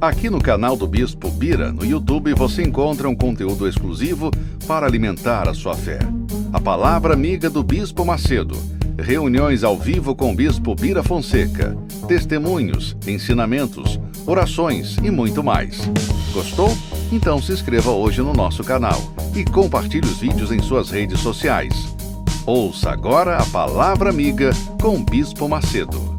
Aqui no canal do Bispo Bira, no YouTube, você encontra um conteúdo exclusivo para alimentar a sua fé. A Palavra Amiga do Bispo Macedo. Reuniões ao vivo com o Bispo Bira Fonseca. Testemunhos, ensinamentos, orações e muito mais. Gostou? Então se inscreva hoje no nosso canal e compartilhe os vídeos em suas redes sociais. Ouça agora a Palavra Amiga com o Bispo Macedo.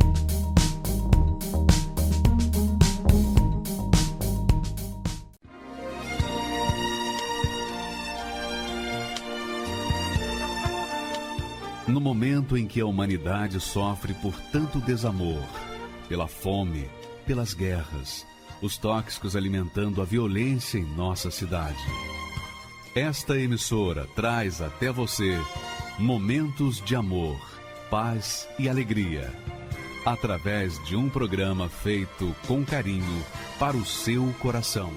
No momento em que a humanidade sofre por tanto desamor, pela fome, pelas guerras, os tóxicos alimentando a violência em nossa cidade, esta emissora traz até você momentos de amor, paz e alegria, através de um programa feito com carinho para o seu coração.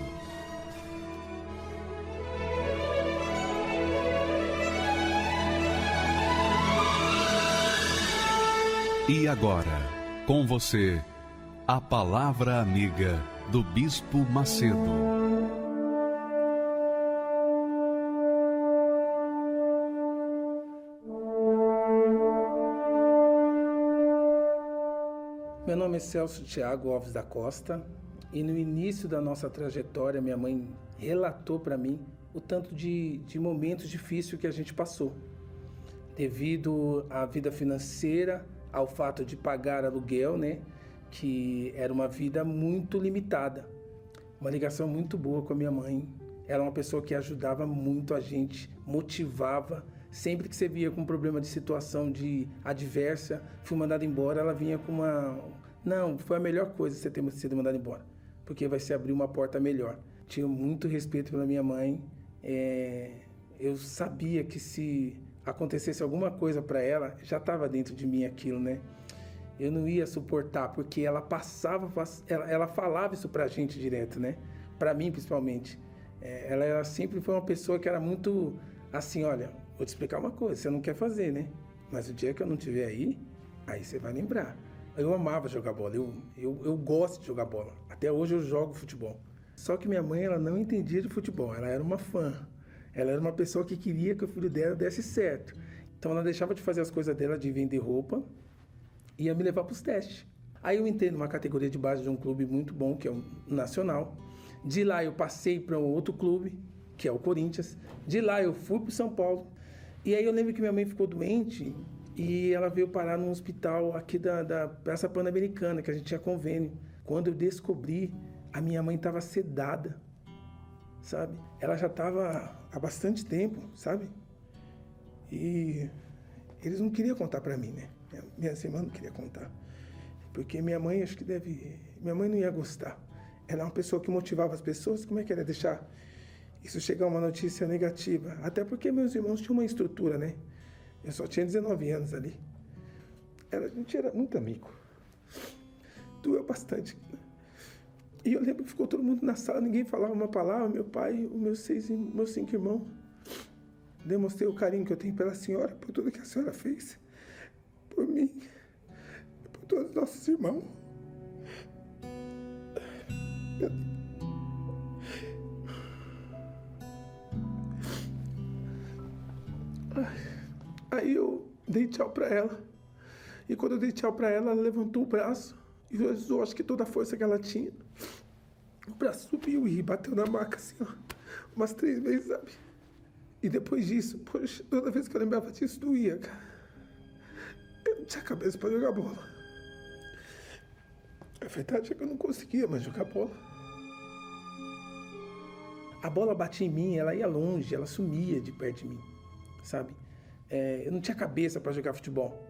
E agora, com você, a Palavra Amiga do Bispo Macedo. Meu nome é Celso Thiago Alves da Costa e no início da nossa trajetória, minha mãe relatou para mim o tanto de momentos difíceis que a gente passou, devido à vida financeira, ao fato de pagar aluguel, né? Que era uma vida muito limitada. Uma ligação muito boa com a minha mãe. Ela é uma pessoa que ajudava muito a gente, motivava. Sempre que você via com um problema de situação de adversa, fui mandado embora, ela vinha com uma... Não, foi a melhor coisa você ter sido mandado embora, porque vai se abrir uma porta melhor. Tinha muito respeito pela minha mãe. Eu sabia que se acontecesse alguma coisa para ela, já estava dentro de mim aquilo, né? Eu não ia suportar, porque ela ela falava isso pra gente direto, né? Pra mim, principalmente. Ela sempre foi uma pessoa que era muito assim, olha, vou te explicar uma coisa, você não quer fazer, né? Mas o dia que eu não estiver aí você vai lembrar. Eu amava jogar bola, eu gosto de jogar bola. Até hoje eu jogo futebol. Só que minha mãe, ela não entendia de futebol, ela era uma fã. Ela era uma pessoa que queria que o filho dela desse certo. Então ela deixava de fazer as coisas dela, de vender roupa, e ia me levar para os testes. Aí eu entrei numa categoria de base de um clube muito bom, que é o Nacional. De lá eu passei para um outro clube, que é o Corinthians. De lá eu fui para o São Paulo. E aí eu lembro que minha mãe ficou doente e ela veio parar num hospital aqui da Praça Pan-Americana, que a gente tinha convênio. Quando eu descobri, a minha mãe estava sedada, sabe? Ela já estava há bastante tempo, sabe? E eles não queriam contar para mim, né? Minha irmã não queria contar. Porque minha mãe, minha mãe não ia gostar. Ela é uma pessoa que motivava as pessoas, como é que ela ia deixar isso chegar uma notícia negativa? Até porque meus irmãos tinham uma estrutura, né? Eu só tinha 19 anos ali. A gente era muito amigo. Doeu bastante. E eu lembro que ficou todo mundo na sala, ninguém falava uma palavra. Meu pai, os meus 5 irmãos. Demonstrei o carinho que eu tenho pela senhora, por tudo que a senhora fez. Por mim, por todos os nossos irmãos. Aí eu dei tchau pra ela. E quando eu dei tchau pra ela, ela levantou o braço e usou, acho que toda a força que ela tinha. O braço subiu e bateu na maca assim, ó, umas 3 vezes, sabe? E depois disso, poxa, toda vez que eu lembrava disso, doía, cara. Eu não tinha cabeça pra jogar bola. A verdade é que eu não conseguia mais jogar bola. A bola batia em mim, ela ia longe, ela sumia de perto de mim, sabe? Eu não tinha cabeça para jogar futebol.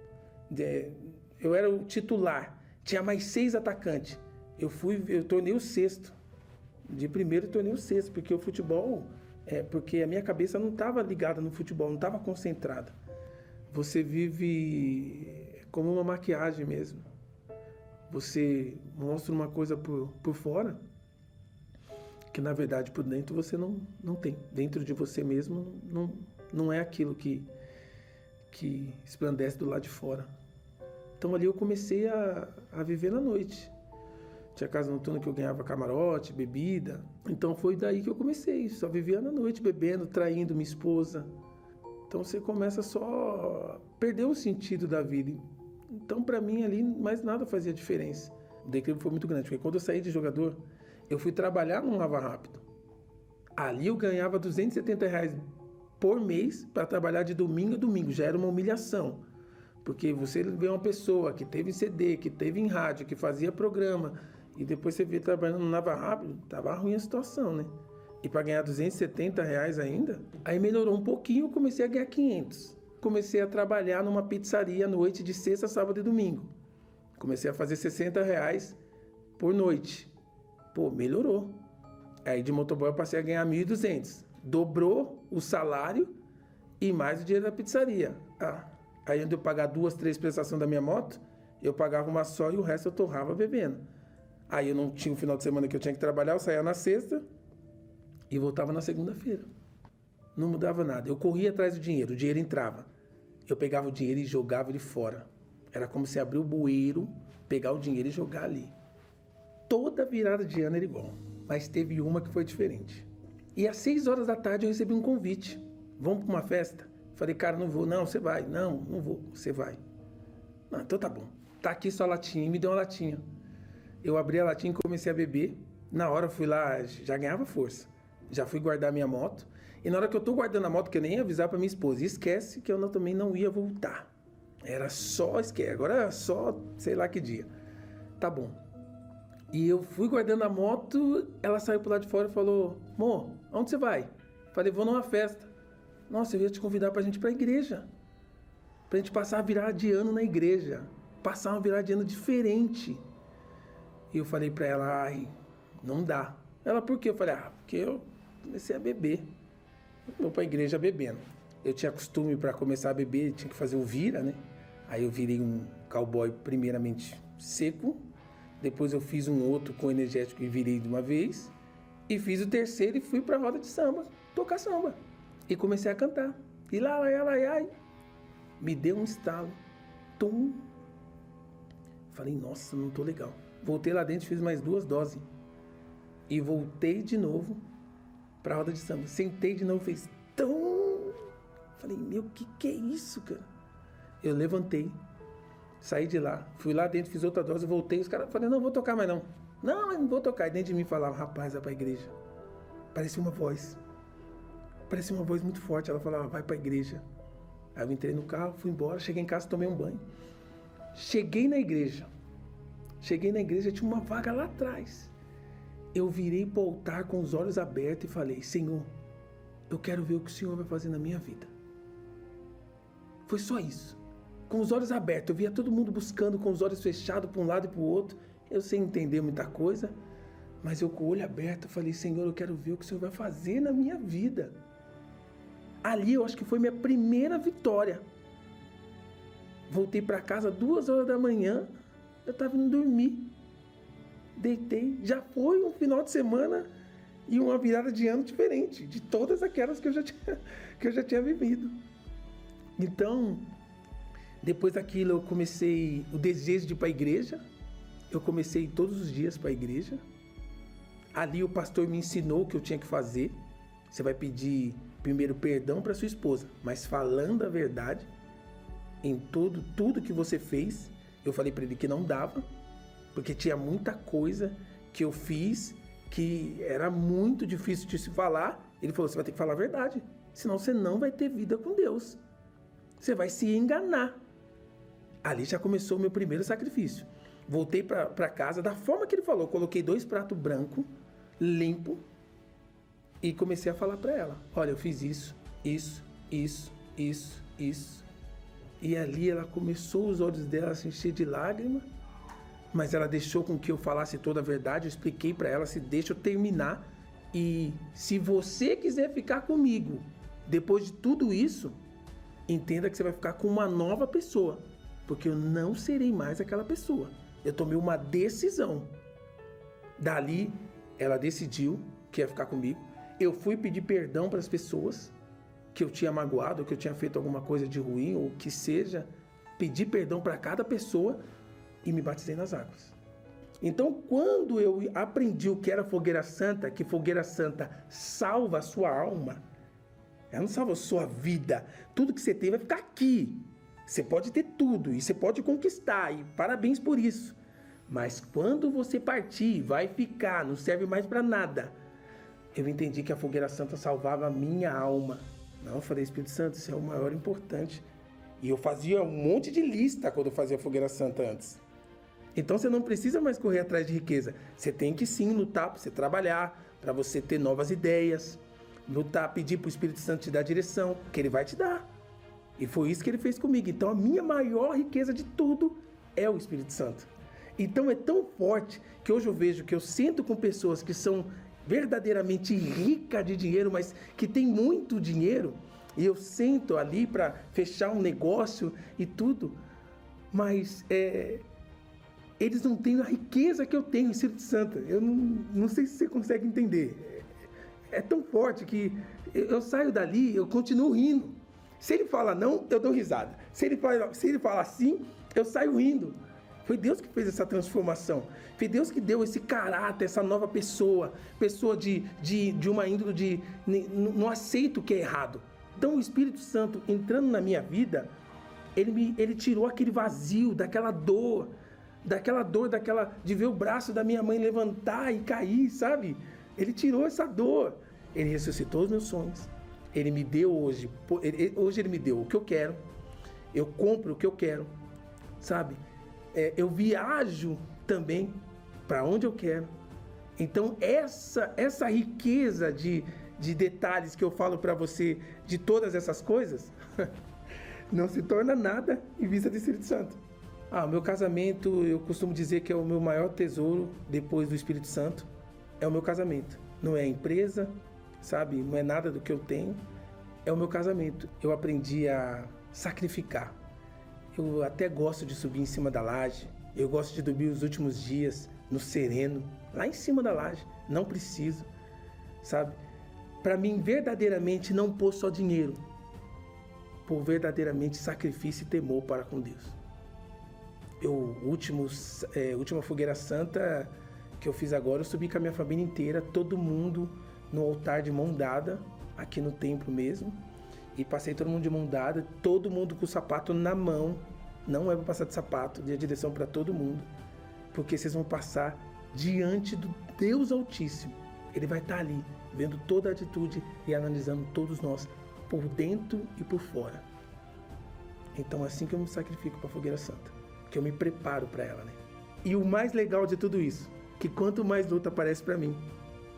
Eu era o titular, tinha mais 6 atacantes. Eu tornei o 6º. De primeiro eu tornei o 6º, porque o futebol... porque a minha cabeça não estava ligada no futebol, não estava concentrada. Você vive como uma maquiagem mesmo. Você mostra uma coisa por fora, que na verdade por dentro você não tem. Dentro de você mesmo não é aquilo que resplandece do lado de fora. Então ali eu comecei a viver na noite. Tinha casa noturna que eu ganhava camarote, bebida. Então foi daí que eu comecei. Só vivia na noite bebendo, traindo minha esposa. Então você começa só a perder o sentido da vida. Então para mim ali mais nada fazia diferença. O declínio foi muito grande, porque quando eu saí de jogador, eu fui trabalhar num Lava Rápido. Ali eu ganhava R$270 por mês para trabalhar de domingo a domingo. Já era uma humilhação. Porque você vê uma pessoa que teve em CD, que teve em rádio, que fazia programa, e depois você vê trabalhando no Lava Rápido, tava ruim a situação, né? E para ganhar R$270 ainda, aí melhorou um pouquinho, eu comecei a ganhar 500. Comecei a trabalhar numa pizzaria à noite de sexta, sábado e domingo. Comecei a fazer R$60 por noite. Pô, melhorou. Aí de motoboy eu passei a ganhar 1.200. Dobrou o salário e mais o dinheiro da pizzaria. Aí onde eu pagar 2, 3 prestações da minha moto, eu pagava uma só e o resto eu torrava bebendo. Aí eu não tinha um final de semana que eu tinha que trabalhar, eu saía na sexta e voltava na segunda-feira. Não mudava nada. Eu corria atrás do dinheiro, o dinheiro entrava. Eu pegava o dinheiro e jogava ele fora. Era como se abrir o bueiro, pegar o dinheiro e jogar ali. Toda virada de ano era igual, mas teve uma que foi diferente. E às 6 horas da tarde eu recebi um convite. Vamos para uma festa? Falei, cara, não vou. Não, você vai. Não vou. Você vai. Não, então tá bom. Tá aqui sua latinha. E me deu uma latinha. Eu abri a latinha e comecei a beber. Na hora eu fui lá, já ganhava força. Já fui guardar minha moto. E na hora que eu tô guardando a moto, que eu nem ia avisar pra minha esposa, esquece que eu também não ia voltar. Era só esquece. Agora era só sei lá que dia. Tá bom. E eu fui guardando a moto, ela saiu pro lado de fora e falou, amor, aonde você vai? Falei, vou numa festa. Nossa, eu ia te convidar pra gente ir pra igreja. Pra gente passar a virada de ano na igreja. Passar uma virada de ano diferente. E eu falei pra ela, ai, não dá. Ela, por quê? Eu falei, porque eu comecei a beber. Eu vou pra igreja bebendo. Eu tinha costume pra começar a beber, tinha que fazer o vira, né? Aí eu virei um cowboy primeiramente seco. Depois eu fiz um outro com energético e virei de uma vez. E fiz o terceiro e fui pra roda de samba, tocar samba. E comecei a cantar. E lá, me deu um estalo. Tum. Falei, nossa, não tô legal. Voltei lá dentro, fiz mais 2 doses. E voltei de novo pra roda de samba. Sentei de novo, fez tum. Falei, meu, que é isso, cara? Eu levantei, saí de lá, fui lá dentro, fiz outra dose, voltei. Os caras falaram, não vou tocar mais não. Não, eu não vou tocar. E dentro de mim falava, rapaz, vai pra igreja. Parecia uma voz. Parecia uma voz muito forte. Ela falava, vai pra igreja. Aí eu entrei no carro, fui embora, cheguei em casa, tomei um banho. Cheguei na igreja, tinha uma vaga lá atrás. Eu virei pro altar com os olhos abertos e falei, Senhor, eu quero ver o que o Senhor vai fazer na minha vida. Foi só isso. Com os olhos abertos, eu via todo mundo buscando com os olhos fechados para um lado e para o outro. Eu sem entender muita coisa, mas eu com o olho aberto falei, Senhor, eu quero ver o que o Senhor vai fazer na minha vida. Ali eu acho que foi minha primeira vitória. Voltei para casa 2 horas da manhã, eu estava indo dormir. Deitei, já foi um final de semana e uma virada de ano diferente de todas aquelas que eu já tinha vivido. Então, depois daquilo eu comecei o desejo de ir para a igreja. Eu comecei todos os dias para a igreja. Ali o pastor me ensinou o que eu tinha que fazer. Você vai pedir primeiro perdão para sua esposa, mas falando a verdade em tudo que você fez. Eu falei para ele que não dava, porque tinha muita coisa que eu fiz que era muito difícil de se falar. Ele falou, você vai ter que falar a verdade, senão você não vai ter vida com Deus. Você vai se enganar. Ali já começou o meu primeiro sacrifício. Voltei para casa da forma que ele falou. Coloquei 2 pratos brancos, limpo, e comecei a falar para ela. Olha, eu fiz isso. E ali ela começou, os olhos dela a se encher de lágrimas, mas ela deixou com que eu falasse toda a verdade. Eu expliquei para ela, se deixa eu terminar. E se você quiser ficar comigo, depois de tudo isso, entenda que você vai ficar com uma nova pessoa, porque eu não serei mais aquela pessoa. Eu tomei uma decisão. Dali, ela decidiu que ia ficar comigo. Eu fui pedir perdão para as pessoas que eu tinha magoado, ou que eu tinha feito alguma coisa de ruim, ou que seja. Pedi perdão para cada pessoa e me batizei nas águas. Então, quando eu aprendi o que era fogueira santa, que fogueira santa salva a sua alma, ela não salva a sua vida. Tudo que você tem vai ficar aqui. Você pode ter tudo e você pode conquistar, e parabéns por isso. Mas quando você partir, vai ficar, não serve mais para nada. Eu entendi que a fogueira santa salvava a minha alma. Não, eu falei, Espírito Santo, isso é o maior importante. E eu fazia um monte de lista quando eu fazia a fogueira santa antes. Então você não precisa mais correr atrás de riqueza. Você tem que sim lutar para você trabalhar, para você ter novas ideias. Lutar, pedir para o Espírito Santo te dar direção, que ele vai te dar. E foi isso que ele fez comigo. Então a minha maior riqueza de tudo é o Espírito Santo. Então é tão forte que hoje eu vejo que eu sento com pessoas que são verdadeiramente ricas de dinheiro, mas que têm muito dinheiro, e eu sento ali para fechar um negócio e tudo, mas eles não têm a riqueza que eu tenho, o Espírito Santo. Eu não sei se você consegue entender. É tão forte que eu saio dali, eu continuo rindo. Se ele fala não, eu dou risada. Se ele fala sim, eu saio rindo. Foi Deus que fez essa transformação. Foi Deus que deu esse caráter, essa nova pessoa. Pessoa de uma índole de não aceito o que é errado. Então o Espírito Santo entrando na minha vida, ele tirou aquele vazio, daquela dor de ver o braço da minha mãe levantar e cair, sabe? Ele tirou essa dor. Ele ressuscitou os meus sonhos. Ele me deu hoje ele me deu o que eu quero. Eu compro o que eu quero, sabe? Eu viajo também para onde eu quero. Então essa riqueza de detalhes que eu falo para você, de todas essas coisas, não se torna nada em vista do Espírito Santo. O meu casamento, eu costumo dizer que é o meu maior tesouro depois do Espírito Santo, é o meu casamento. Não é a empresa, sabe? Não é nada do que eu tenho, é o meu casamento. Eu aprendi a sacrificar. Eu até gosto de subir em cima da laje, eu gosto de dormir os últimos dias no sereno, lá em cima da laje, não preciso, sabe? Para mim, verdadeiramente, não pôr só dinheiro, por verdadeiramente sacrifício e temor para com Deus. Última fogueira santa que eu fiz agora, eu subi com a minha família inteira, todo mundo no altar de mão dada, aqui no templo mesmo, e passei todo mundo de mão dada, todo mundo com o sapato na mão. Não é para passar de sapato, dei a direção para todo mundo, porque vocês vão passar diante do Deus Altíssimo. Ele vai estar ali, vendo toda a atitude e analisando todos nós, por dentro e por fora. Então é assim que eu me sacrifico para a fogueira santa, que eu me preparo para ela, né? E o mais legal de tudo isso, que quanto mais luta aparece para mim,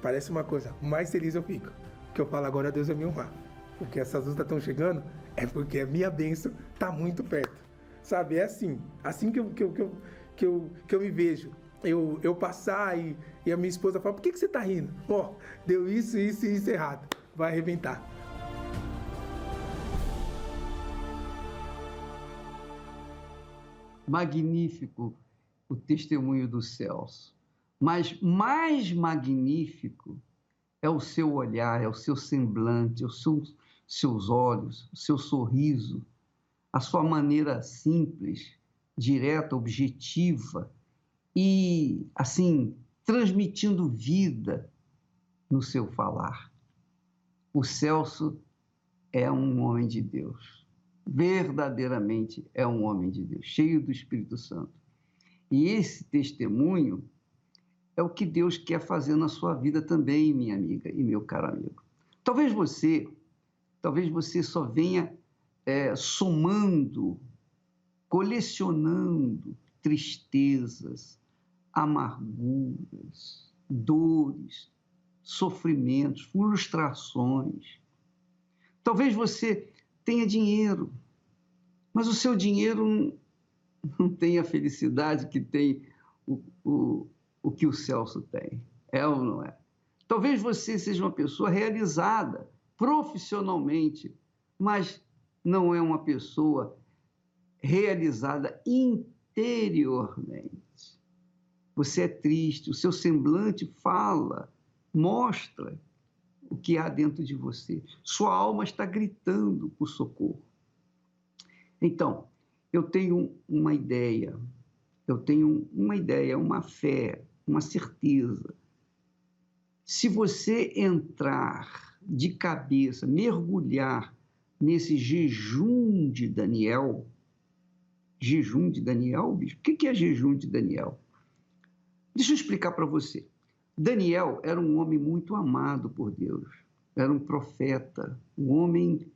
parece uma coisa, mais feliz eu fico. Que eu falo, agora Deus vai me honrar. Porque essas lutas estão chegando, é porque a minha bênção está muito perto. Sabe, é assim que eu me vejo. Eu passar e a minha esposa fala, por que você está rindo? Deu isso e isso errado. Vai arrebentar. Magnífico o testemunho do Celso. Mas mais magnífico é o seu olhar, é o seu semblante, os seus olhos, o seu sorriso, a sua maneira simples, direta, objetiva e, assim, transmitindo vida no seu falar. O Celso é um homem de Deus, verdadeiramente é um homem de Deus, cheio do Espírito Santo. E esse testemunho é o que Deus quer fazer na sua vida também, minha amiga e meu caro amigo. Talvez você só venha somando, colecionando tristezas, amarguras, dores, sofrimentos, frustrações. Talvez você tenha dinheiro, mas o seu dinheiro não tem a felicidade que tem o que o Celso tem. É ou não é? Talvez você seja uma pessoa realizada profissionalmente, mas não é uma pessoa realizada interiormente. Você é triste, o seu semblante fala, mostra o que há dentro de você. Sua alma está gritando por socorro. Então, eu tenho uma ideia eu tenho uma ideia, uma fé, uma certeza. Se você entrar de cabeça, mergulhar nesse jejum de Daniel, bicho? O que é jejum de Daniel? Deixa eu explicar para você. Daniel era um homem muito amado por Deus, era um profeta, um homem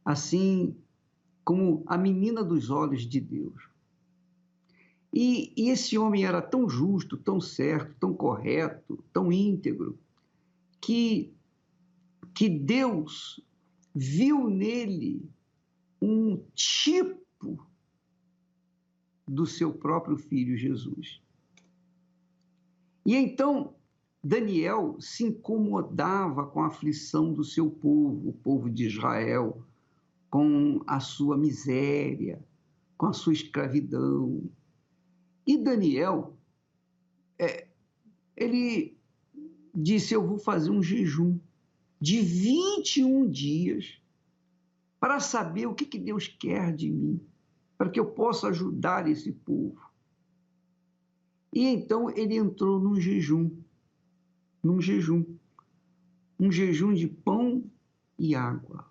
assim como a menina dos olhos de Deus. E esse homem era tão justo, tão certo, tão correto, tão íntegro, que Deus viu nele um tipo do seu próprio filho Jesus. E então Daniel se incomodava com a aflição do seu povo, o povo de Israel, com a sua miséria, com a sua escravidão. E Daniel, ele disse: eu vou fazer um jejum de 21 dias para saber o que Deus quer de mim, para que eu possa ajudar esse povo. E então ele entrou num jejum de pão e água.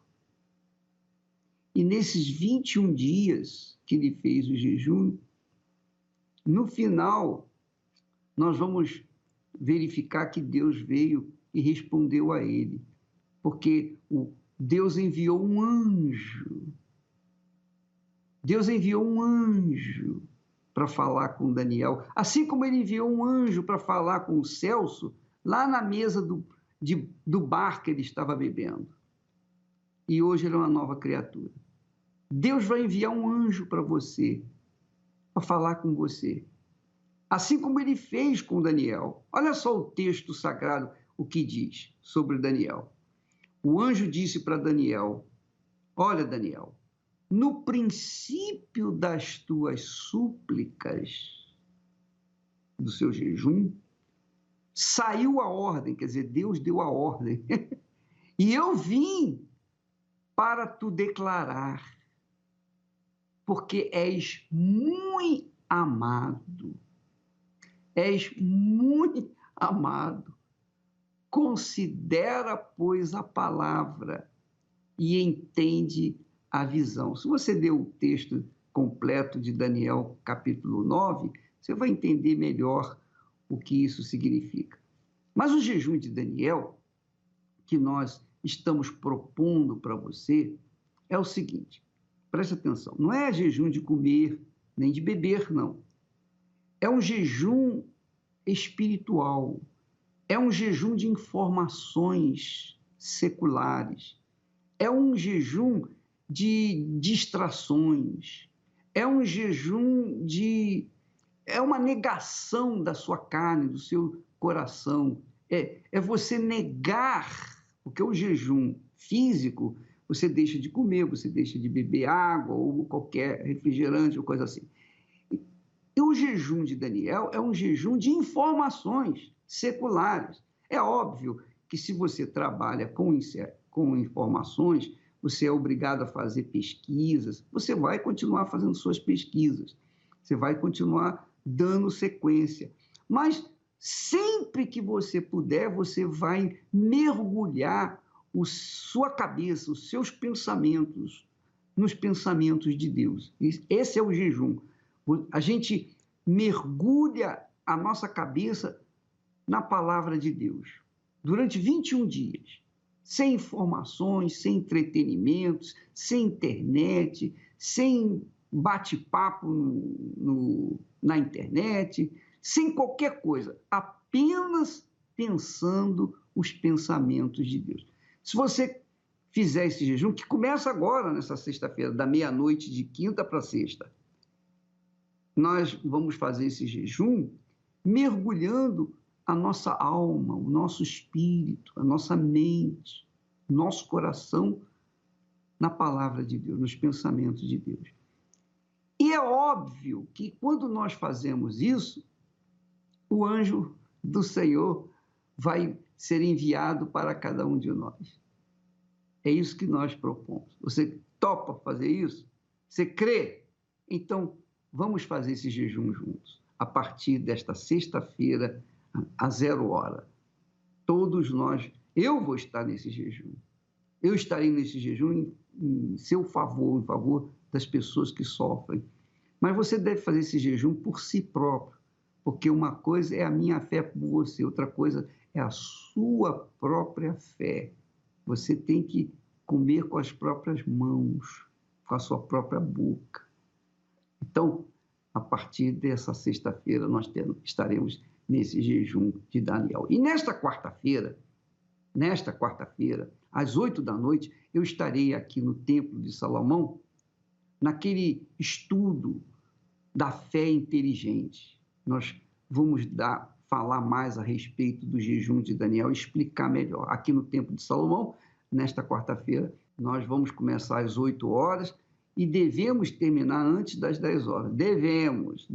E nesses 21 dias que ele fez o jejum, no final, nós vamos verificar que Deus veio e respondeu a ele, porque Deus enviou um anjo. Deus enviou um anjo para falar com Daniel, assim como ele enviou um anjo para falar com o Celso, lá na mesa do bar que ele estava bebendo. E hoje ele é uma nova criatura. Deus vai enviar um anjo para você, para falar com você. Assim como ele fez com Daniel. Olha só o texto sagrado, o que diz sobre Daniel. O anjo disse para Daniel: olha, Daniel, no princípio das tuas súplicas, do seu jejum, saiu a ordem, quer dizer, Deus deu a ordem. E eu vim para tu declarar, porque és muito amado. És muito amado. Considera, pois, a palavra e entende a visão. Se você ler o texto completo de Daniel, capítulo 9, você vai entender melhor o que isso significa. Mas o jejum de Daniel, que nós estamos propondo para você, é o seguinte, preste atenção, não é jejum de comer nem de beber, não. É um jejum espiritual, é um jejum de informações seculares, é um jejum de distrações, é um jejum é uma negação da sua carne, do seu coração, é você negar, porque o jejum físico, você deixa de comer, você deixa de beber água ou qualquer refrigerante ou coisa assim. E o jejum de Daniel é um jejum de informações seculares. É óbvio que se você trabalha com informações, você é obrigado a fazer pesquisas, você vai continuar fazendo suas pesquisas, você vai continuar dando sequência. Mas sempre que você puder, você vai mergulhar sua cabeça, os seus pensamentos, nos pensamentos de Deus. Esse é o jejum. A gente mergulha a nossa cabeça na palavra de Deus durante 21 dias, sem informações, sem entretenimentos, sem internet, sem bate-papo na internet, sem qualquer coisa, apenas pensando os pensamentos de Deus. Se você fizer esse jejum, que começa agora, nessa sexta-feira, da meia-noite de quinta para sexta, nós vamos fazer esse jejum mergulhando a nossa alma, o nosso espírito, a nossa mente, nosso coração na palavra de Deus, nos pensamentos de Deus. E é óbvio que quando nós fazemos isso, o anjo do Senhor vai ser enviado para cada um de nós. É isso que nós propomos. Você topa fazer isso? Você crê? Então, vamos fazer esse jejum juntos. a partir desta sexta-feira, a 0 hora. Todos nós, eu vou estar nesse jejum. Eu estarei nesse jejum em seu favor, em favor das pessoas que sofrem. Mas você deve fazer esse jejum por si próprio, porque uma coisa é a minha fé por você, outra coisa é a sua própria fé. Você tem que comer com as próprias mãos, com a sua própria boca. Então, a partir dessa sexta-feira, nós estaremos nesse jejum de Daniel. E nesta quarta-feira, às 8 da noite, eu estarei aqui no Templo de Salomão, naquele estudo da fé inteligente. Nós vamos falar mais a respeito do jejum de Daniel, explicar melhor. Aqui no Templo de Salomão, nesta quarta-feira, nós vamos começar às 8 horas e devemos terminar antes das 10 horas. Devemos,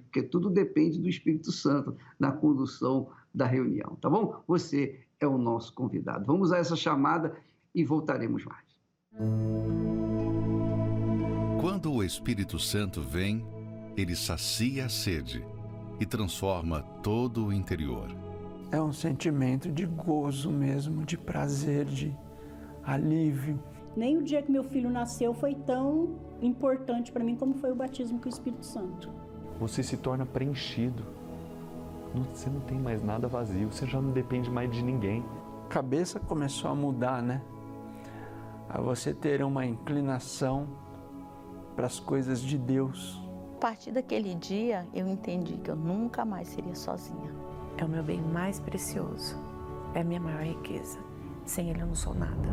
porque tudo depende do Espírito Santo na condução da reunião, tá bom? Você é o nosso convidado. Vamos a essa chamada e voltaremos mais. Quando o Espírito Santo vem, ele sacia a sede e transforma todo o interior. É um sentimento de gozo mesmo, de prazer, de alívio. Nem o dia que meu filho nasceu foi tão importante para mim como foi o batismo com o Espírito Santo. Você se torna preenchido. Você não tem mais nada vazio, você já não depende mais de ninguém. A cabeça começou a mudar, né? A você ter uma inclinação para as coisas de Deus. A partir daquele dia, eu entendi que eu nunca mais seria sozinha. É o meu bem mais precioso, é a minha maior riqueza. Sem ele eu não sou nada.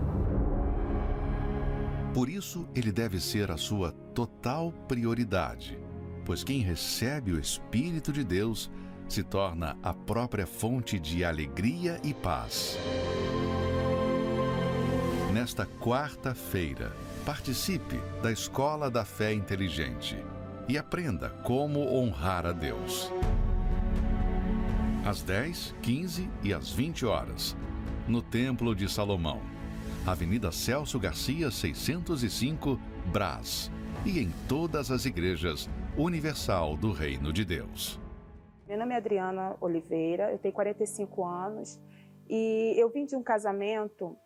Por isso, ele deve ser a sua total prioridade, pois quem recebe o Espírito de Deus se torna a própria fonte de alegria e paz. Nesta quarta-feira, participe da Escola da Fé Inteligente e aprenda como honrar a Deus. Às 10, 15 e às 20 horas, no Templo de Salomão, Avenida Celso Garcia, 605, Brás, e em todas as igrejas Universal do Reino de Deus. Meu nome é Adriana Oliveira, eu tenho 45 anos e eu vim de um casamento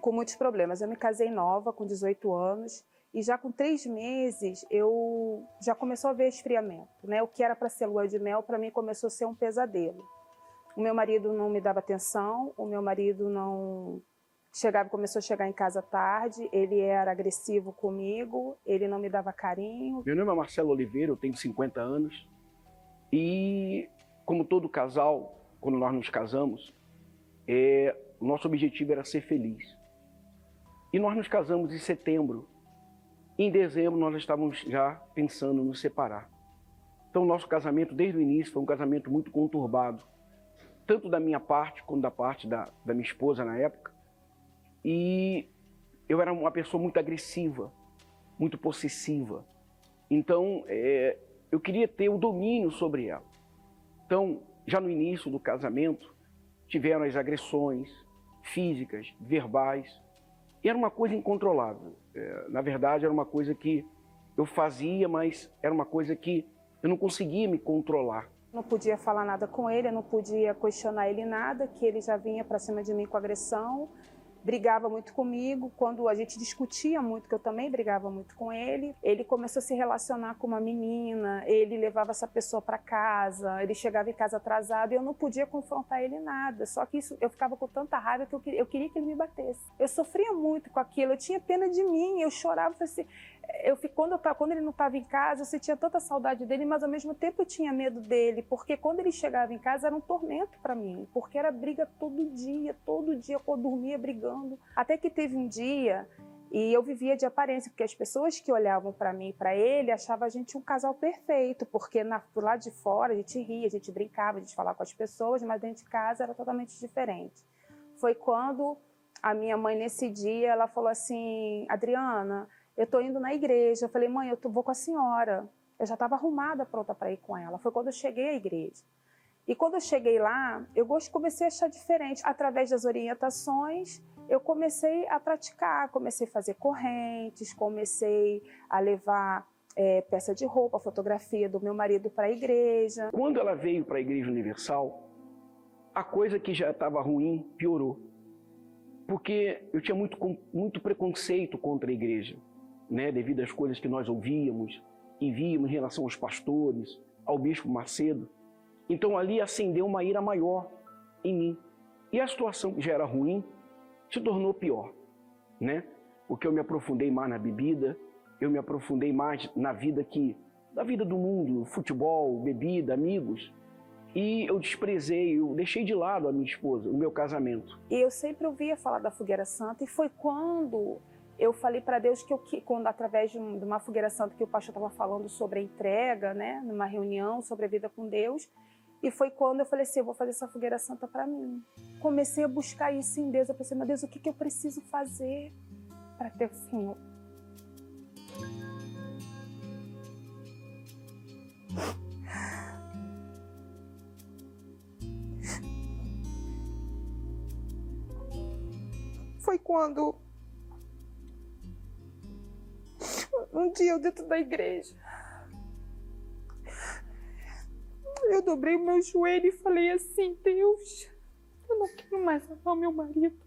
com muitos problemas. Eu me casei nova, com 18 anos, e já com 3 meses eu já começou a ver esfriamento, né? O que era para ser lua de mel, para mim começou a ser um pesadelo. O meu marido não me dava atenção, o meu marido não começou a chegar em casa tarde, ele era agressivo comigo, ele não me dava carinho. Meu nome é Marcelo Oliveira, eu tenho 50 anos e, como todo casal, quando nós nos casamos, o nosso objetivo era ser feliz. E nós nos casamos em setembro. Em dezembro nós estávamos já pensando em nos separar. Então o nosso casamento, desde o início, foi um casamento muito conturbado. Tanto da minha parte, quanto da parte da minha esposa na época. E eu era uma pessoa muito agressiva, muito possessiva. Então eu queria ter o domínio sobre ela. Então, já no início do casamento, tiveram as agressões físicas, verbais. E era uma coisa incontrolável. Na verdade, era uma coisa que eu fazia, mas era uma coisa que eu não conseguia me controlar. Não podia falar nada com ele, eu não podia questionar ele nada, que ele já vinha para cima de mim com agressão. Brigava muito comigo, quando a gente discutia muito, que eu também brigava muito com ele. Ele começou a se relacionar com uma menina, ele levava essa pessoa para casa, ele chegava em casa atrasado e eu não podia confrontar ele nada. Só que isso, eu ficava com tanta raiva que eu queria que ele me batesse. Eu sofria muito com aquilo, eu tinha pena de mim, eu chorava assim. Quando ele não estava em casa, eu sentia tanta saudade dele, mas ao mesmo tempo eu tinha medo dele, porque quando ele chegava em casa era um tormento para mim, porque era briga todo dia eu dormia brigando. Até que teve um dia, e eu vivia de aparência, porque as pessoas que olhavam para mim e para ele achavam a gente um casal perfeito, porque do lado de fora a gente ria, a gente brincava, a gente falava com as pessoas, mas dentro de casa era totalmente diferente. Foi quando a minha mãe, nesse dia, ela falou assim: Adriana, eu estou indo na igreja. Eu falei: mãe, vou com a senhora. Eu já estava arrumada, pronta para ir com ela. Foi quando eu cheguei à igreja. E quando eu cheguei lá, eu comecei a achar diferente. Através das orientações, eu comecei a praticar. Comecei a fazer correntes, comecei a levar peça de roupa, fotografia do meu marido para a igreja. Quando ela veio para a Igreja Universal, a coisa que já estava ruim piorou. Porque eu tinha muito preconceito contra a igreja, né? Devido às coisas que nós ouvíamos e víamos em relação aos pastores, ao bispo Macedo. Então ali acendeu uma ira maior em mim. E a situação que já era ruim se tornou pior, né? Porque eu me aprofundei mais na bebida, eu me aprofundei mais na vida do mundo, futebol, bebida, amigos. E eu desprezei, eu deixei de lado a minha esposa, o meu casamento. E eu sempre ouvia falar da Fogueira Santa, e foi quando eu falei para Deus quando através de uma Fogueira Santa que o pastor estava falando sobre a entrega, né, numa reunião sobre a vida com Deus, e foi quando eu falei assim, eu vou fazer essa Fogueira Santa para mim. Comecei a buscar isso em Deus, eu pensei, meu Deus, o que eu preciso fazer para ter o Senhor? Foi quando um dia eu dentro da igreja, eu dobrei o meu joelho e falei assim, Deus, eu não quero mais amar meu marido.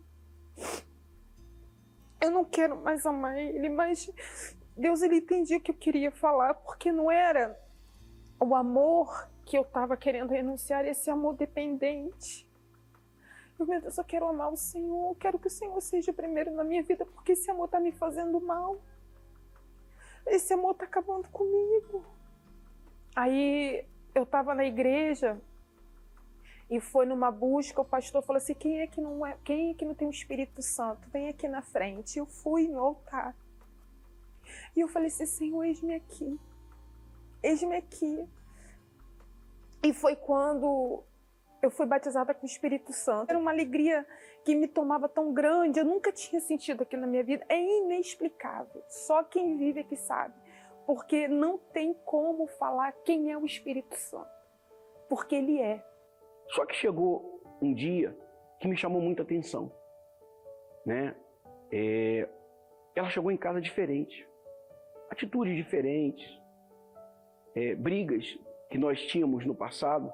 Eu não quero mais amar ele, mas Deus, ele entendia o que eu queria falar, porque não era o amor que eu estava querendo renunciar, esse amor dependente. Meu Deus, eu quero amar o Senhor, eu quero que o Senhor seja primeiro na minha vida, porque esse amor está me fazendo mal. Esse amor está acabando comigo. Aí eu estava na igreja e foi numa busca, o pastor falou assim, quem é que não tem o Espírito Santo? Vem aqui na frente. Eu fui no altar. E eu falei assim, Senhor, eis-me aqui. Eis-me aqui. E foi quando eu fui batizada com o Espírito Santo. Era uma alegria que me tomava tão grande. Eu nunca tinha sentido aquilo na minha vida. É inexplicável. Só quem vive é que sabe. Porque não tem como falar quem é o Espírito Santo. Porque ele é. Só que chegou um dia que me chamou muita atenção, né? Ela chegou em casa diferente. Atitudes diferentes. Brigas que nós tínhamos no passado,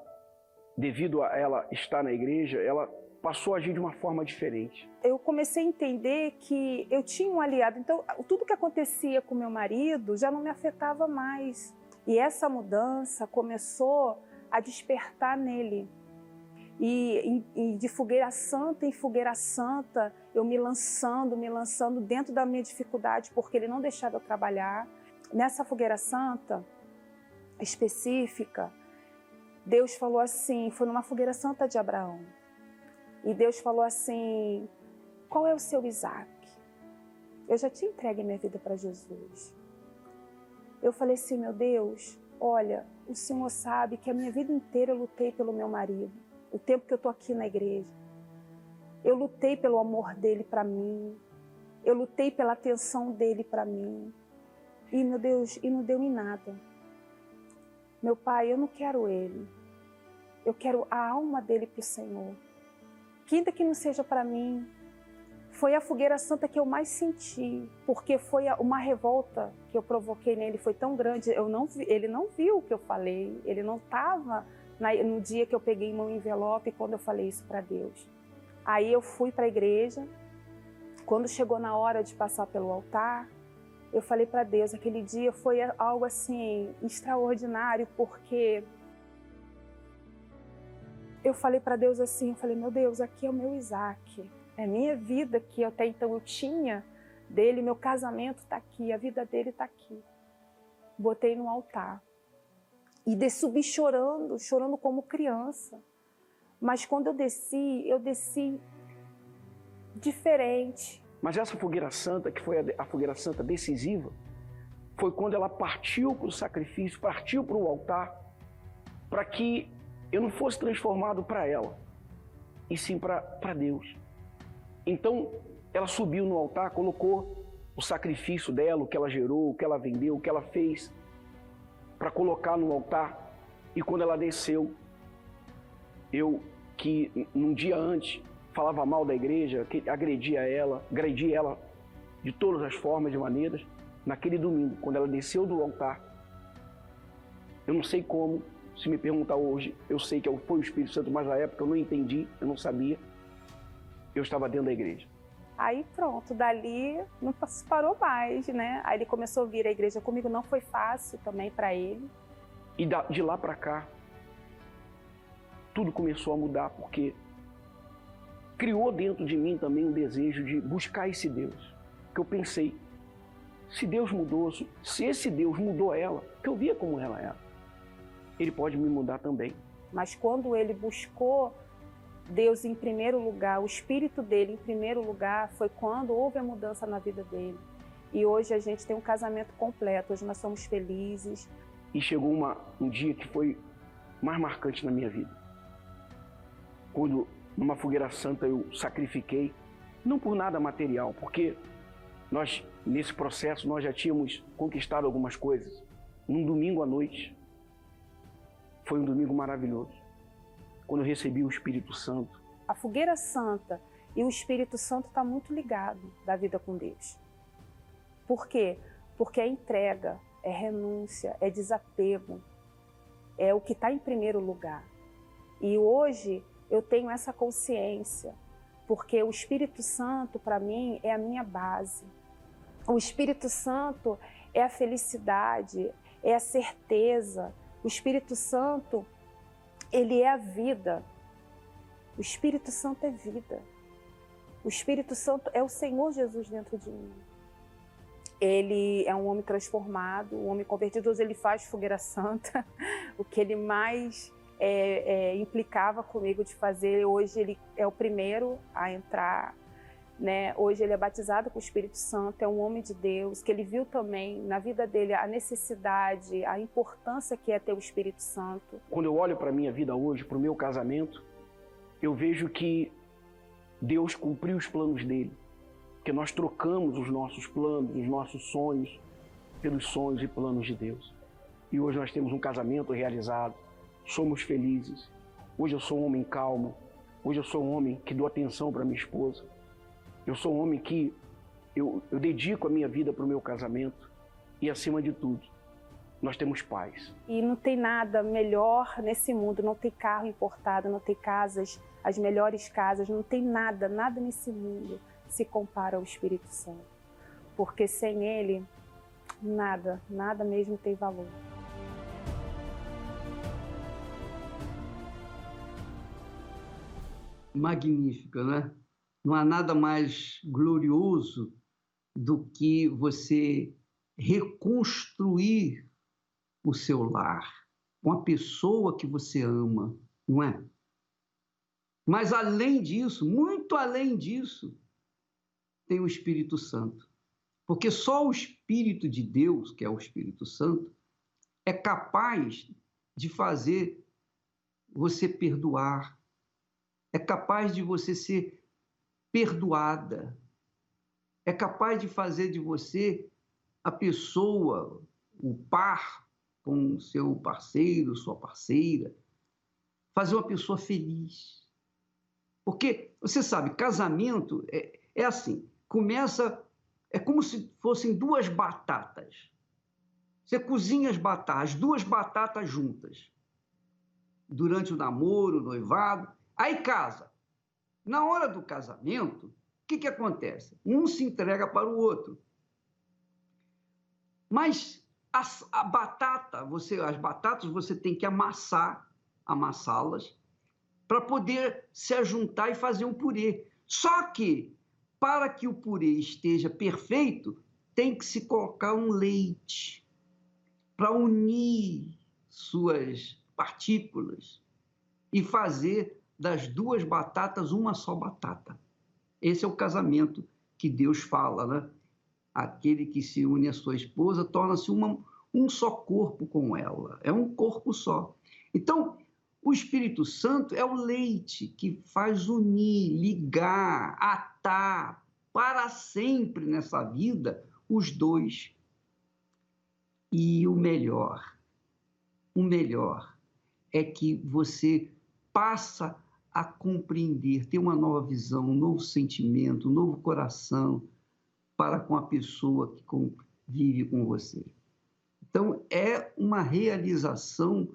devido a ela estar na igreja, ela passou a agir de uma forma diferente. Eu comecei a entender que eu tinha um aliado, então tudo que acontecia com meu marido já não me afetava mais. E essa mudança começou a despertar nele. E de fogueira santa em fogueira santa, eu me lançando dentro da minha dificuldade, porque ele não deixava eu trabalhar. Nessa fogueira santa específica, Deus falou assim, foi numa fogueira santa de Abraão. E Deus falou assim, qual é o seu Isaac? Eu já tinha entregue minha vida para Jesus. Eu falei assim, meu Deus, olha, o Senhor sabe que a minha vida inteira eu lutei pelo meu marido. O tempo que eu estou aqui na igreja. Eu lutei pelo amor dele para mim. Eu lutei pela atenção dele para mim. E, meu Deus, e não deu em nada. Meu pai, eu não quero ele. Eu quero a alma dele para o Senhor. Que ainda que não seja para mim, foi a fogueira santa que eu mais senti, porque foi uma revolta que eu provoquei nele, foi tão grande, ele não viu o que eu falei, ele não estava no dia que eu peguei meu envelope quando eu falei isso para Deus. Aí eu fui para a igreja, quando chegou na hora de passar pelo altar, eu falei para Deus, aquele dia foi algo assim extraordinário, porque eu falei para Deus assim, eu falei, meu Deus, aqui é o meu Isaac, é minha vida que até então eu tinha dele, meu casamento está aqui, a vida dele está aqui. Botei no altar e subi chorando como criança. Mas quando eu desci diferente. Mas essa fogueira santa, que foi a fogueira santa decisiva, foi quando ela partiu para o sacrifício, partiu para o altar, para que eu não fosse transformado para ela, e sim para Deus. Então, ela subiu no altar, colocou o sacrifício dela, o que ela gerou, o que ela vendeu, o que ela fez, para colocar no altar. E quando ela desceu, eu, que num dia antes falava mal da igreja, que agredi ela de todas as formas e maneiras, naquele domingo, quando ela desceu do altar, eu não sei como, se me perguntar hoje, eu sei que foi o Espírito Santo, mas na época eu não entendi, eu não sabia. Eu estava dentro da igreja. Aí pronto, dali não se parou mais, né? Aí ele começou a vir à igreja comigo, não foi fácil também para ele. E de lá para cá, tudo começou a mudar, porque criou dentro de mim também um desejo de buscar esse Deus. Que eu pensei, se Deus mudou, se esse Deus mudou ela, que eu via como ela era, Ele pode me mudar também. Mas quando ele buscou Deus em primeiro lugar, o Espírito dele em primeiro lugar, foi quando houve a mudança na vida dele. E hoje a gente tem um casamento completo, hoje nós somos felizes. E chegou um dia que foi mais marcante na minha vida. Quando, numa fogueira santa, eu sacrifiquei, não por nada material, porque nós, nesse processo, nós já tínhamos conquistado algumas coisas. Num domingo à noite, foi um domingo maravilhoso, quando eu recebi o Espírito Santo. A fogueira santa e o Espírito Santo está muito ligado da vida com Deus. Por quê? Porque é entrega, é renúncia, é desapego, é o que está em primeiro lugar. E hoje eu tenho essa consciência, porque o Espírito Santo, para mim, é a minha base. O Espírito Santo é a felicidade, é a certeza. O Espírito Santo, ele é a vida. O Espírito Santo é vida. O Espírito Santo é o Senhor Jesus dentro de mim. Ele é um homem transformado, um homem convertido. Hoje ele faz fogueira santa. O que ele mais implicava comigo de fazer, hoje ele é o primeiro a entrar, né? Hoje ele é batizado com o Espírito Santo, é um homem de Deus, que ele viu também na vida dele a necessidade, a importância que é ter o Espírito Santo. Quando eu olho para a minha vida hoje, para o meu casamento, eu vejo que Deus cumpriu os planos dele, que nós trocamos os nossos planos, os nossos sonhos, pelos sonhos e planos de Deus. E hoje nós temos um casamento realizado, somos felizes. Hoje eu sou um homem calmo, hoje eu sou um homem que dou atenção para minha esposa. Eu sou um homem que eu dedico a minha vida para o meu casamento e, acima de tudo, nós temos paz. E não tem nada melhor nesse mundo, não tem carro importado, não tem casas, as melhores casas, não tem nada nesse mundo se compara ao Espírito Santo. Porque sem ele, nada mesmo tem valor. Magnífica, né? Não há nada mais glorioso do que você reconstruir o seu lar com a pessoa que você ama, não é? Mas além disso, muito além disso, tem o Espírito Santo. Porque só o Espírito de Deus, que é o Espírito Santo, é capaz de fazer você perdoar, é capaz de você ser perdoada, é capaz de fazer de você a pessoa, o par com o seu parceiro, sua parceira, fazer uma pessoa feliz. Porque, você sabe, casamento é assim, é como se fossem duas batatas. Você cozinha as duas batatas juntas, durante o namoro, o noivado, aí casa. Na hora do casamento, o que acontece? Um se entrega para o outro. Mas as batatas você tem que amassá-las, para poder se ajuntar e fazer um purê. Só que, para que o purê esteja perfeito, tem que se colocar um leite para unir suas partículas e fazer das duas batatas uma só batata. Esse é o casamento que Deus fala, né? Aquele que se une à sua esposa torna-se um só corpo com ela. É um corpo só. Então, o Espírito Santo é o leite que faz unir, ligar, atar para sempre nessa vida os dois. E o melhor é que você passa a compreender, ter uma nova visão, um novo sentimento, um novo coração para com a pessoa vive com você. Então, é uma realização,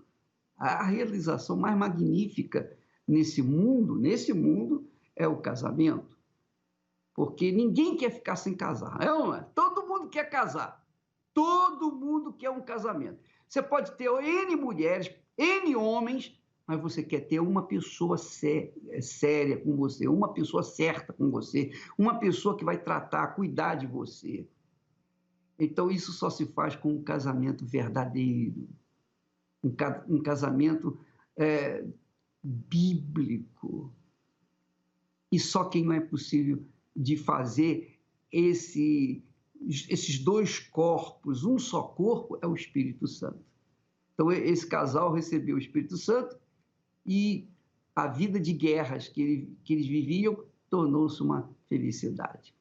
a realização mais magnífica nesse mundo é o casamento. Porque ninguém quer ficar sem casar, não é? Todo mundo quer casar. Todo mundo quer um casamento. Você pode ter N mulheres, N homens, mas você quer ter uma pessoa séria com você, uma pessoa certa com você, uma pessoa que vai tratar, cuidar de você. Então, isso só se faz com um casamento verdadeiro, um casamento bíblico. E só quem não é possível de fazer esses dois corpos, um só corpo, é o Espírito Santo. Então, esse casal recebeu o Espírito Santo e a vida de guerras que eles viviam tornou-se uma felicidade.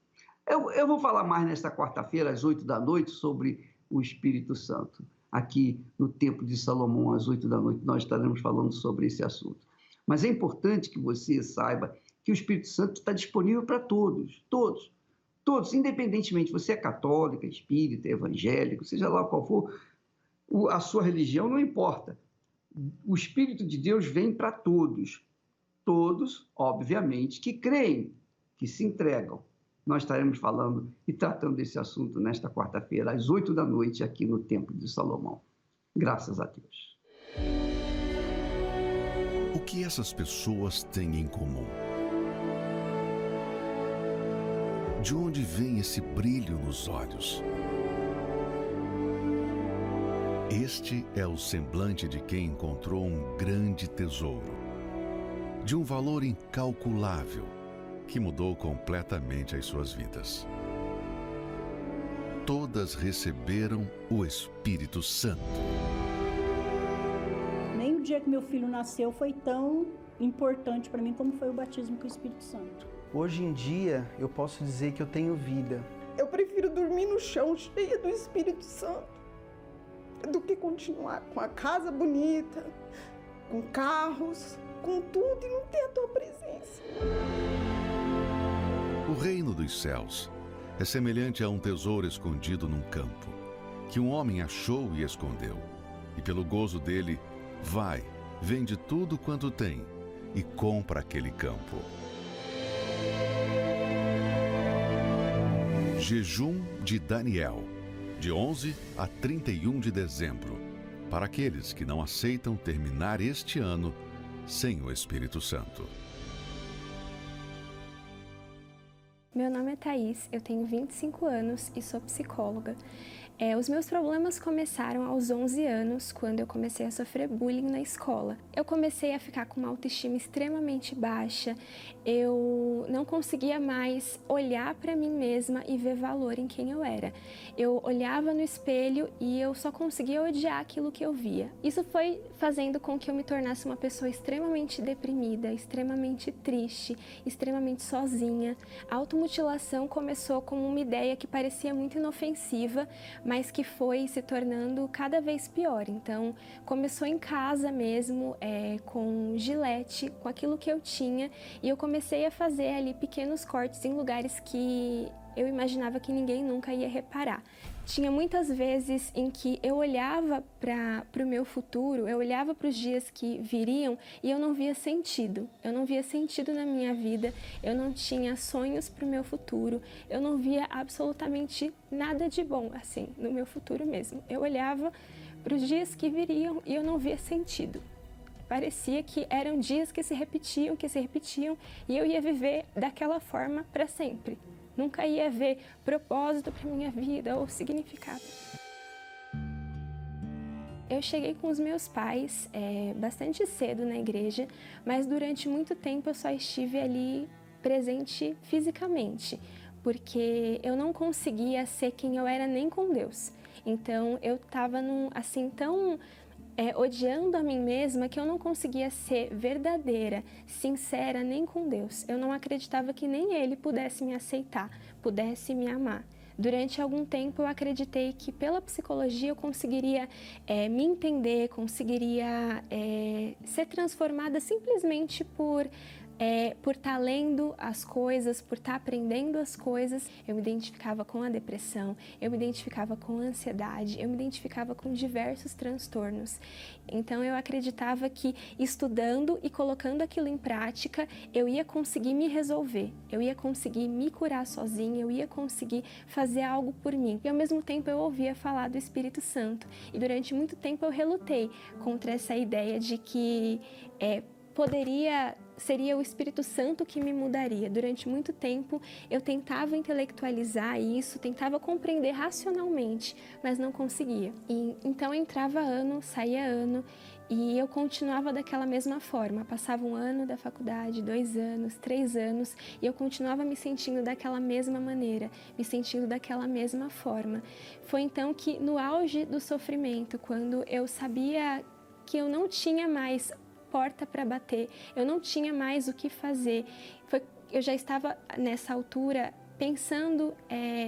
Eu vou falar mais nesta quarta-feira, às 20h, sobre o Espírito Santo. Aqui no Templo de Salomão, às 20h, nós estaremos falando sobre esse assunto. Mas é importante que você saiba que o Espírito Santo está disponível para todos, independentemente, você é católica, espírita, evangélico, seja lá qual for a sua religião, não importa. O Espírito de Deus vem para todos, obviamente, que creem, que se entregam. Nós estaremos falando e tratando desse assunto nesta quarta-feira, às 20h, aqui no Templo de Salomão. Graças a Deus. O que essas pessoas têm em comum? De onde vem esse brilho nos olhos? Este é o semblante de quem encontrou um grande tesouro, de um valor incalculável, que mudou completamente as suas vidas. Todas receberam o Espírito Santo. Nem o dia que meu filho nasceu foi tão importante para mim como foi o batismo com o Espírito Santo. Hoje em dia, eu posso dizer que eu tenho vida. Eu prefiro dormir no chão cheia do Espírito Santo do que continuar com a casa bonita, com carros, com tudo e não ter a tua presença. O reino dos céus é semelhante a um tesouro escondido num campo, que um homem achou e escondeu. E pelo gozo dele, vai, vende tudo quanto tem e compra aquele campo. Jejum de Daniel, de 11 a 31 de dezembro, para aqueles que não aceitam terminar este ano sem o Espírito Santo. Meu nome é Thaís, eu tenho 25 anos e sou psicóloga. Os meus problemas começaram aos 11 anos, quando eu comecei a sofrer bullying na escola. Eu comecei a ficar com uma autoestima extremamente baixa, eu não conseguia mais olhar para mim mesma e ver valor em quem eu era. Eu olhava no espelho e eu só conseguia odiar aquilo que eu via. Isso foi fazendo com que eu me tornasse uma pessoa extremamente deprimida, extremamente triste, extremamente sozinha. A automutilação começou como uma ideia que parecia muito inofensiva, mas que foi se tornando cada vez pior. Então, começou em casa mesmo, com gilete, com aquilo que eu tinha, e eu comecei a fazer ali pequenos cortes em lugares que eu imaginava que ninguém nunca ia reparar. Tinha muitas vezes em que eu olhava para o meu futuro, eu olhava para os dias que viriam e eu não via sentido. Eu não via sentido na minha vida, eu não tinha sonhos para o meu futuro, eu não via absolutamente nada de bom, assim, no meu futuro mesmo. Eu olhava para os dias que viriam e eu não via sentido. Parecia que eram dias que se repetiam e eu ia viver daquela forma para sempre. Nunca ia ver propósito para minha vida ou significado. Eu cheguei com os meus pais bastante cedo na igreja, mas durante muito tempo eu só estive ali presente fisicamente, porque eu não conseguia ser quem eu era nem com Deus. Então eu estava tão odiando a mim mesma que eu não conseguia ser verdadeira, sincera nem com Deus. Eu não acreditava que nem Ele pudesse me aceitar, pudesse me amar. Durante algum tempo eu acreditei que pela psicologia eu conseguiria me entender, conseguiria ser transformada simplesmente por por estar lendo as coisas, por estar aprendendo as coisas, eu me identificava com a depressão, eu me identificava com a ansiedade, eu me identificava com diversos transtornos. Então eu acreditava que estudando e colocando aquilo em prática, eu ia conseguir me resolver, eu ia conseguir me curar sozinha, eu ia conseguir fazer algo por mim. E ao mesmo tempo eu ouvia falar do Espírito Santo. E durante muito tempo eu relutei contra essa ideia de que seria o Espírito Santo que me mudaria. Durante muito tempo eu tentava intelectualizar isso, tentava compreender racionalmente, mas não conseguia. E então entrava ano, saía ano, e eu continuava daquela mesma forma. Passava um ano da faculdade, 2 anos, 3 anos, e eu continuava me sentindo daquela mesma maneira, me sentindo daquela mesma forma. Foi então que no auge do sofrimento, quando eu sabia que eu não tinha mais porta para bater, eu não tinha mais o que fazer. Eu já estava nessa altura pensando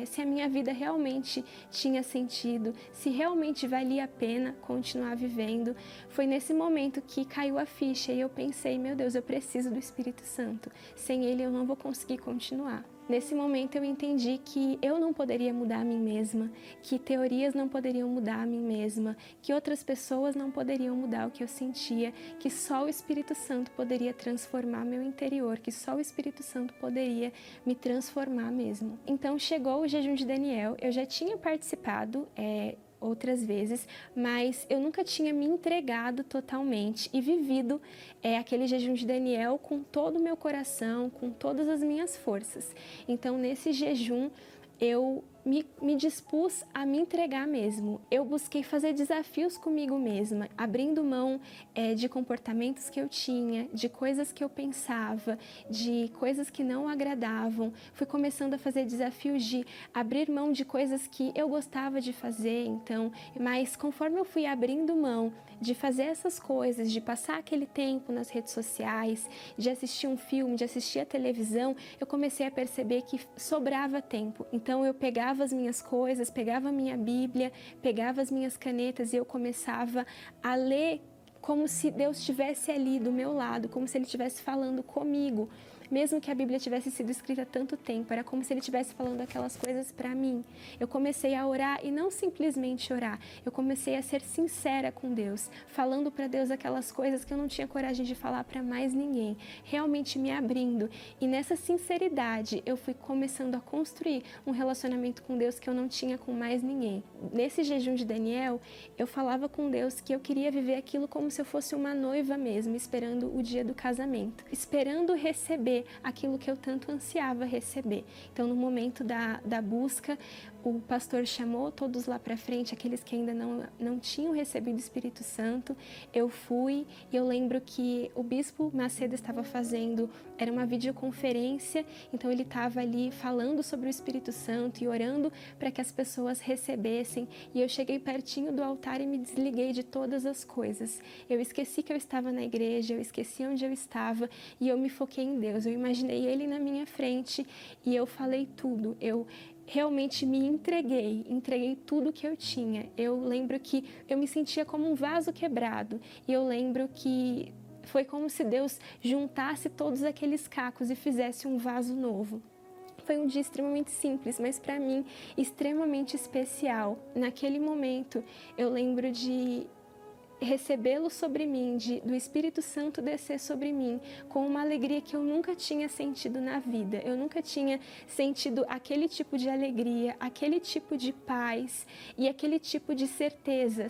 se a minha vida realmente tinha sentido, se realmente valia a pena continuar vivendo. Foi nesse momento que caiu a ficha e eu pensei, meu Deus, eu preciso do Espírito Santo. Sem ele eu não vou conseguir continuar. Nesse momento eu entendi que eu não poderia mudar a mim mesma, que teorias não poderiam mudar a mim mesma, que outras pessoas não poderiam mudar o que eu sentia, que só o Espírito Santo poderia transformar meu interior, que só o Espírito Santo poderia me transformar mesmo. Então chegou o jejum de Daniel, eu já tinha participado outras vezes, mas eu nunca tinha me entregado totalmente e vivido aquele jejum de Daniel com todo o meu coração, com todas as minhas forças. Então, nesse jejum, eu me dispus a me entregar mesmo. Eu busquei fazer desafios comigo mesma, abrindo mão de comportamentos que eu tinha, de coisas que eu pensava, de coisas que não agradavam. Fui começando a fazer desafios de abrir mão de coisas que eu gostava de fazer, mas conforme eu fui abrindo mão de fazer essas coisas, de passar aquele tempo nas redes sociais, de assistir um filme, de assistir a televisão, eu comecei a perceber que sobrava tempo. Então eu pegava as minhas coisas, pegava a minha Bíblia, pegava as minhas canetas e eu começava a ler como se Deus estivesse ali do meu lado, como se Ele estivesse falando comigo. Mesmo que a Bíblia tivesse sido escrita há tanto tempo, era como se Ele estivesse falando aquelas coisas para mim. Eu comecei a orar e não simplesmente orar, eu comecei a ser sincera com Deus, falando para Deus aquelas coisas que eu não tinha coragem de falar para mais ninguém, realmente me abrindo. E nessa sinceridade, eu fui começando a construir um relacionamento com Deus que eu não tinha com mais ninguém. Nesse jejum de Daniel, eu falava com Deus que eu queria viver aquilo como se eu fosse uma noiva mesmo, esperando o dia do casamento, esperando receber aquilo que eu tanto ansiava receber. Então, no momento da busca, o pastor chamou todos lá para frente, aqueles que ainda não tinham recebido o Espírito Santo. Eu fui e eu lembro que o bispo Macedo estava fazendo, era uma videoconferência, então ele estava ali falando sobre o Espírito Santo e orando para que as pessoas recebessem. E eu cheguei pertinho do altar e me desliguei de todas as coisas. Eu esqueci que eu estava na igreja, eu esqueci onde eu estava e eu me foquei em Deus. Eu imaginei Ele na minha frente e eu falei tudo. Eu realmente me entreguei tudo que eu tinha. Eu lembro que eu me sentia como um vaso quebrado e eu lembro que foi como se Deus juntasse todos aqueles cacos e fizesse um vaso novo. Foi um dia extremamente simples, mas para mim extremamente especial. Naquele momento eu lembro de recebê-lo sobre mim, do Espírito Santo descer sobre mim com uma alegria que eu nunca tinha sentido na vida. Eu nunca tinha sentido aquele tipo de alegria, aquele tipo de paz e aquele tipo de certeza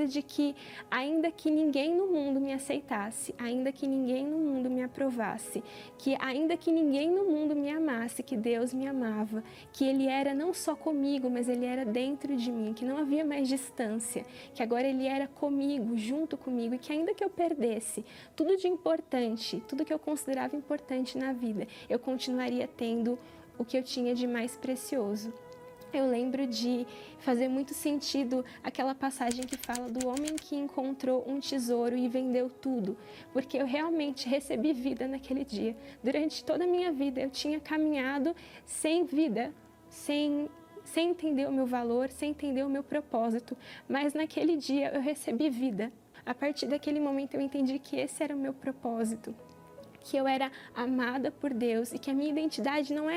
de que ainda que ninguém no mundo me aceitasse, ainda que ninguém no mundo me aprovasse, que ainda que ninguém no mundo me amasse, que Deus me amava, que Ele era não só comigo, mas Ele era dentro de mim, que não havia mais distância, que agora Ele era comigo, junto comigo, e que ainda que eu perdesse tudo de importante, tudo que eu considerava importante na vida, eu continuaria tendo o que eu tinha de mais precioso. Eu lembro de fazer muito sentido aquela passagem que fala do homem que encontrou um tesouro e vendeu tudo, porque eu realmente recebi vida naquele dia. Durante toda a minha vida eu tinha caminhado sem vida, sem entender o meu valor, sem entender o meu propósito, mas naquele dia eu recebi vida. A partir daquele momento eu entendi que esse era o meu propósito, que eu era amada por Deus e que a minha identidade não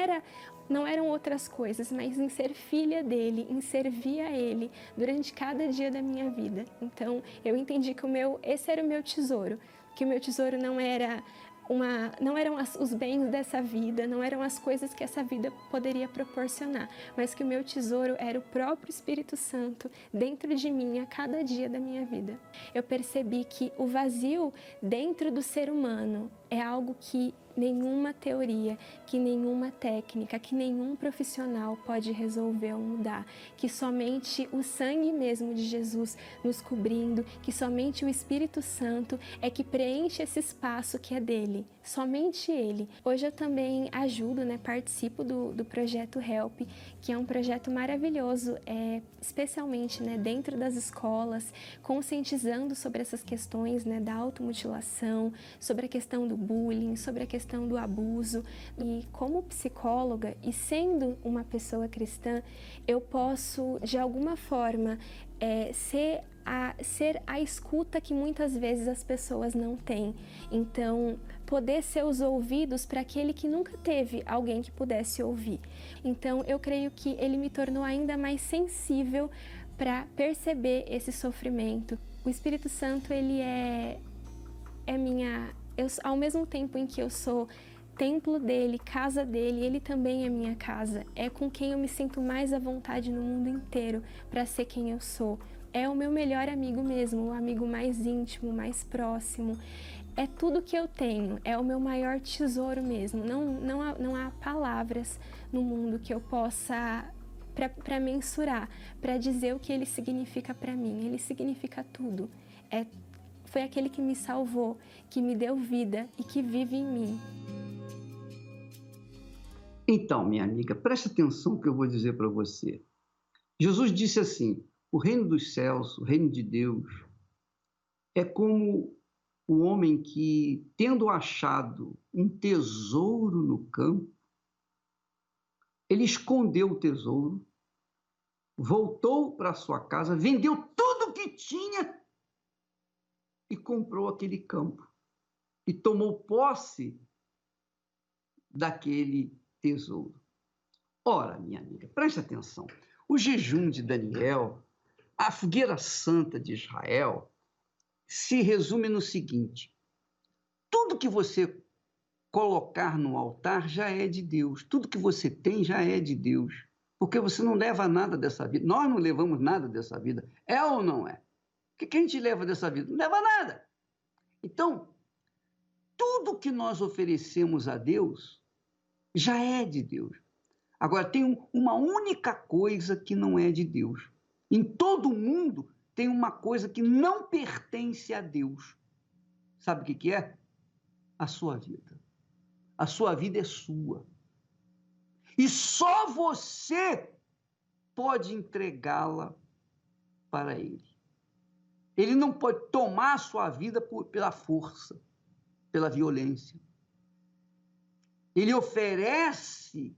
eram outras coisas, mas em ser filha dele, em servir a ele durante cada dia da minha vida. Então, eu entendi que esse era o meu tesouro, que o meu tesouro não eram os bens dessa vida, não eram as coisas que essa vida poderia proporcionar, mas que o meu tesouro era o próprio Espírito Santo dentro de mim a cada dia da minha vida. Eu percebi que o vazio dentro do ser humano é algo que nenhuma teoria, que nenhuma técnica, que nenhum profissional pode resolver ou mudar, que somente o sangue mesmo de Jesus nos cobrindo, que somente o Espírito Santo é que preenche esse espaço que é dele, somente ele. Hoje eu também ajudo, participo do projeto Help, que é um projeto maravilhoso, especialmente dentro das escolas, conscientizando sobre essas questões da automutilação, sobre a questão do bullying, sobre a questão do abuso. E como psicóloga e sendo uma pessoa cristã, eu posso de alguma forma ser a escuta que muitas vezes as pessoas não têm. Então, poder ser os ouvidos para aquele que nunca teve alguém que pudesse ouvir. Então, eu creio que ele me tornou ainda mais sensível para perceber esse sofrimento. O Espírito Santo, ele é minha... ao mesmo tempo em que eu sou templo dele, casa dele, ele também é minha casa. É com quem eu me sinto mais à vontade no mundo inteiro para ser quem eu sou. É o meu melhor amigo mesmo, o amigo mais íntimo, mais próximo. É tudo que eu tenho, é o meu maior tesouro mesmo. Não há palavras no mundo que eu possa para mensurar, para dizer o que ele significa para mim. Ele significa tudo. Foi aquele que me salvou, que me deu vida e que vive em mim. Então, minha amiga, preste atenção no que eu vou dizer para você. Jesus disse assim: o reino dos céus, o reino de Deus, é como o homem que, tendo achado um tesouro no campo, ele escondeu o tesouro, voltou para sua casa, vendeu tudo o que tinha e comprou aquele campo e tomou posse daquele tesouro. Ora, minha amiga, preste atenção. O jejum de Daniel, a fogueira santa de Israel, se resume no seguinte: tudo que você colocar no altar já é de Deus, tudo que você tem já é de Deus, porque você não leva nada dessa vida. Nós não levamos nada dessa vida, é ou não é? O que a gente leva dessa vida? Não leva nada. Então, tudo que nós oferecemos a Deus já é de Deus. Agora, tem uma única coisa que não é de Deus. Em todo o mundo tem uma coisa que não pertence a Deus. Sabe o que é? A sua vida. A sua vida é sua. E só você pode entregá-la para Ele. Ele não pode tomar a sua vida pela força, pela violência. Ele oferece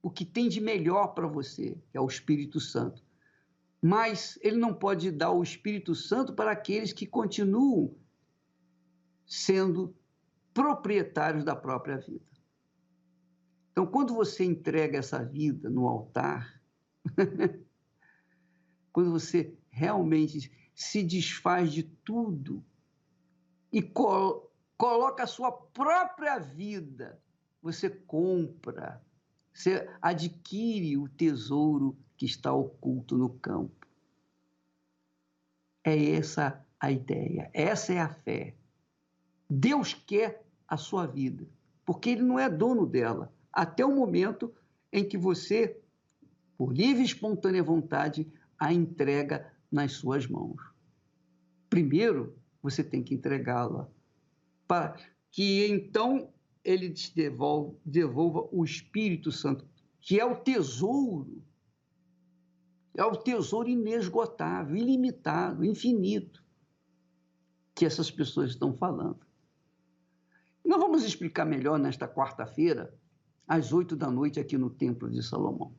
o que tem de melhor para você, que é o Espírito Santo. Mas ele não pode dar o Espírito Santo para aqueles que continuam sendo proprietários da própria vida. Então, quando você entrega essa vida no altar, quando você realmente se desfaz de tudo e coloca a sua própria vida, você compra, você adquire o tesouro que está oculto no campo. É essa a ideia, essa é a fé. Deus quer a sua vida, porque Ele não é dono dela, até o momento em que você, por livre e espontânea vontade, a entrega nas suas mãos. Primeiro, você tem que entregá-la, para que então Ele te devolva o Espírito Santo, que é o tesouro inesgotável, ilimitado, infinito, que essas pessoas estão falando. Nós vamos explicar melhor nesta quarta-feira, às 20h, aqui no Templo de Salomão.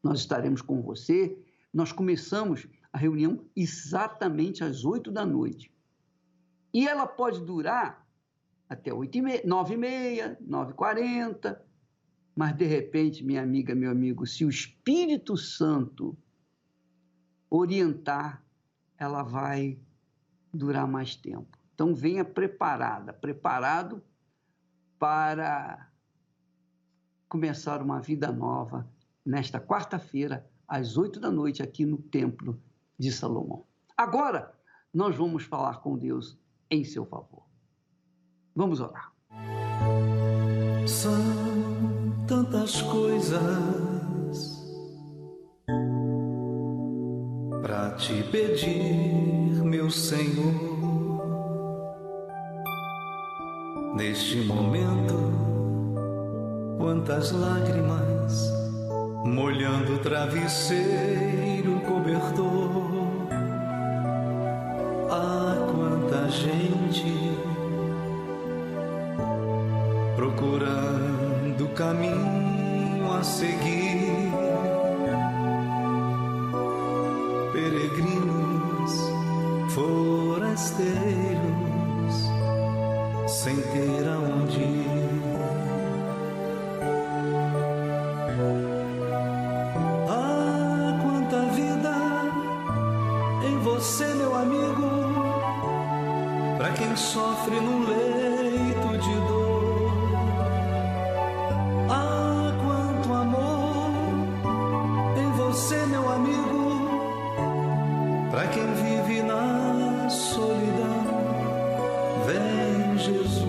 Nós estaremos com você. Nós começamos a reunião exatamente às 20h. E ela pode durar até 9h30, 9h40, mas de repente, minha amiga, meu amigo, se o Espírito Santo orientar, ela vai durar mais tempo. Então venha preparado para começar uma vida nova nesta quarta-feira, às 20h aqui no Templo de Salomão. Agora, nós vamos falar com Deus em seu favor. Vamos orar. São tantas coisas para te pedir, meu Senhor. Neste momento, quantas lágrimas molhando o travesseiro cobertor. Ah, quanta gente procurando caminho a seguir, peregrinos, forasteiros, sem ter aonde ir. Ah, quanta vida em você, meu amigo, para quem sofre num leito de dor. Ah, quanto amor em você, meu amigo, para quem vive na solidão. Vem, Jesus.